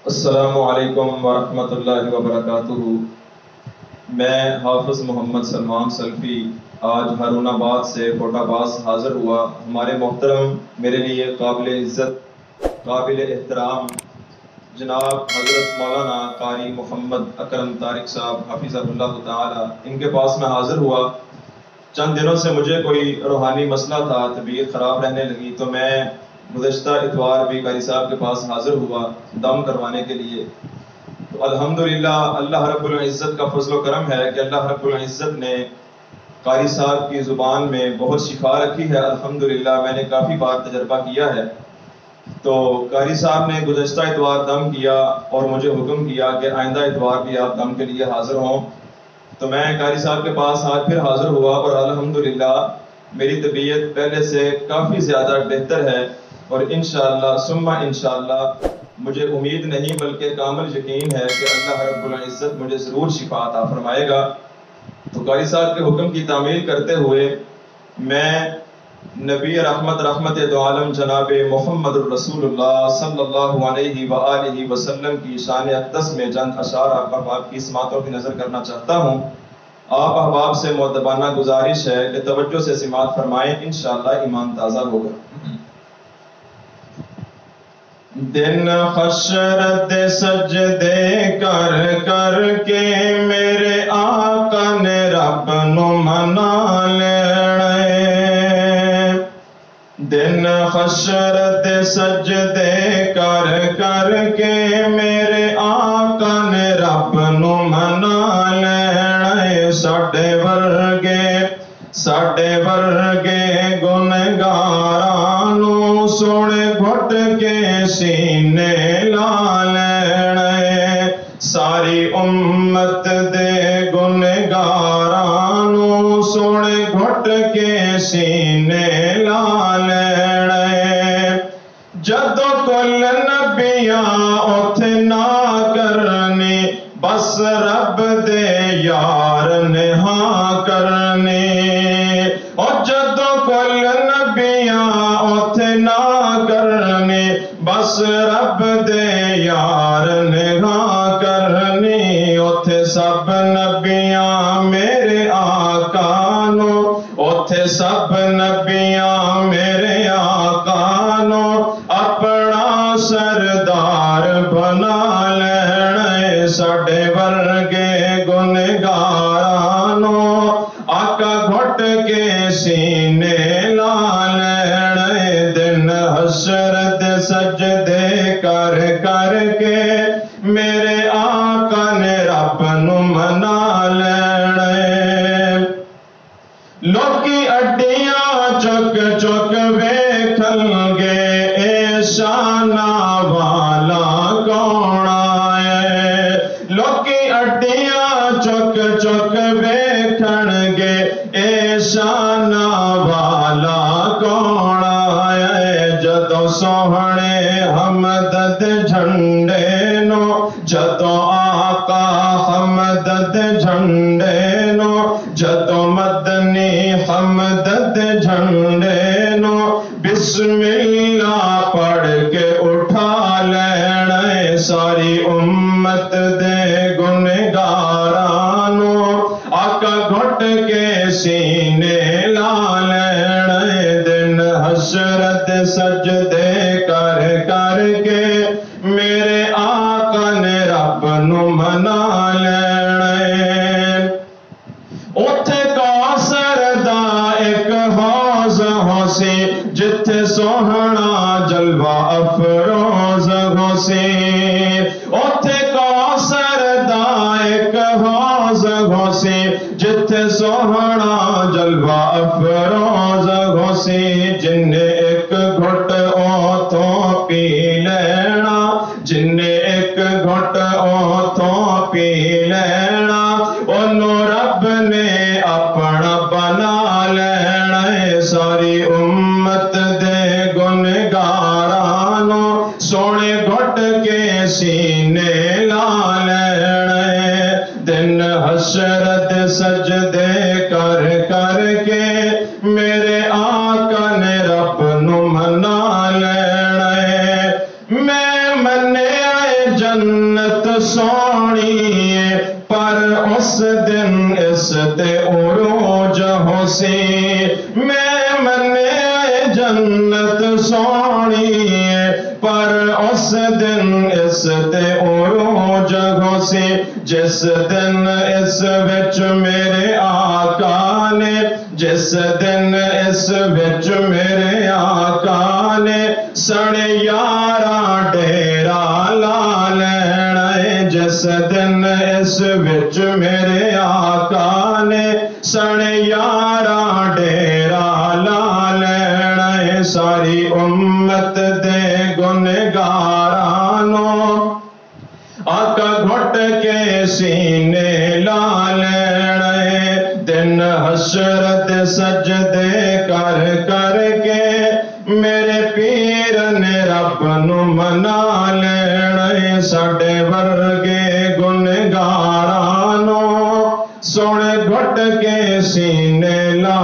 السلام علیکم ورحمۃ اللہ وبرکاتہ۔ میں حافظ محمد سلمان سلفی آج ہارون آباد سے کوٹ آباد سے حاضر ہوا۔ ہمارے محترم، میرے لیے قابل عزت، قابل احترام جناب حضرت مولانا قاری محمد اکرم طارق صاحب حفظہ اللہ تعالی، ان کے پاس میں حاضر ہوا۔ چند دنوں سے مجھے کوئی روحانی مسئلہ تھا، طبیعت خراب رہنے لگی، تو میں گزشتہ اتوار بھی قاری صاحب کے پاس حاضر ہوا دم کروانے کے لیے۔ تو الحمدللہ اللہ رب العزت کا فضل و کرم ہے کہ اللہ رب العزت نے قاری صاحب کی زبان میں بہت شفا رکھی ہے۔ الحمدللہ میں نے کافی بار تجربہ کیا ہے۔ تو قاری صاحب نے گزشتہ اتوار دم کیا اور مجھے حکم کیا کہ آئندہ اتوار بھی آپ دم کے لیے حاضر ہوں۔ تو میں قاری صاحب کے پاس آج پھر حاضر ہوا اور الحمدللہ میری طبیعت پہلے سے کافی زیادہ بہتر ہے، اور انشاءاللہ ثم انشاءاللہ مجھے امید نہیں بلکہ کامل یقین ہے کہ اللہ رب العزت مجھے ضرور شفا عطا فرمائے گا۔ تو قاری صاحب کے حکم کی تعمیل کرتے ہوئے میں نبی رحمت دو عالم جناب محمد الرسول اللہ صلی اللہ علیہ وآلہ وسلم کی شان اقدس میں چند اشعار آپ احباب کی سماعتوں کی نظر کرنا چاہتا ہوں۔ آپ احباب سے مؤدبانہ گزارش ہے کہ توجہ سے سماعت فرمائیں، انشاءاللہ ایمان تازہ ہوگا۔ دن حشرت سجدے کر کر کے میرے آقا نے رب نو منا لینے، دن حشرت سجدے کر کر کے میرے آقا نے رب نو منا لینے، ساڈے ورگے گنہگاراں نو سونے گھٹ کے سینے لا لینے، ساری امت دے گنہگاراں نو سونے گھٹ کے سینے لا لینے، جدو کل نبیاں اوتھے نہ کرنی، بس رب دے یار نے ہاں کرنی، اور جدو کل نبیاں اوتھے نہ کرنی، بس رب دے یار نے ہاں کرنی، اوتھے سب نبیاں میرے آقا نو، اوتھے سب نبیاں میرے آقا نو اپنا سردار بنا لینے، ساڈے ورگے گنہگاراں نو آقا گھٹ کے سینے لا لینے، دن حشرت سجدے کر کر کے میرے آقا نے رب نو منا لینے، لوکی اڈیاں چک چک ویکھن گے اے شانہ والا کون آئے، لوکی اڈیاں چک چک ویکھن گے اے شانہ والا کون آئے، جدو سوہنے حمدد جھنڈے نو، جدو آقا حمدد جھنڈے نو، جدو مدنی حمدد جھنڈے نو، بسم اللہ پڑھ کے اٹھا لینے، ساری امت دے گنہگاراں نو آقا گھٹ کے سینے لا لینے، دن حشرت سجدے کر کر کے میرے آقا نے رب نو منا لینے، اوتھے کوثر دا ایک حوض ہوسی، جتھے سوہنا جلوہ افروز ہوسی، اوتھے کوثر دا ایک حوض ہوسی، جتھے سوہنا جلوہ افروز ہوسی، جن نے ایک گھٹ اوتھوں پی لینا، جن نے ایک گھٹ اوتھوں پی لینا، انہوں رب نے اپنا بنا لینا، ساری امت دے گنہگاراں نو سونے گھٹ کے سینے لا لینا، دن حشرت سجدے کر کر کے میرے آقا نے رب نو منا لینا، میں منیا تے عروج ہو سی جس دن اس وچ میرے آقا نے جس دن اس وچ میرے آقا نے سڑے یاراں ڈیرا لا لینا ہے جس دن اس وچ میرے آقا نے سڑے یاراں ڈیرا لا لینا ہے ساری امت دے گنہگاراں نو آقا گھٹ کے سینے لا لینا ہے دن حشر دے سجدے کر کر کے میرے پیر نے رب نو منا لینا ہے ساڈے ورگے گنہگاراں نو سونے گھٹ کے سینے لا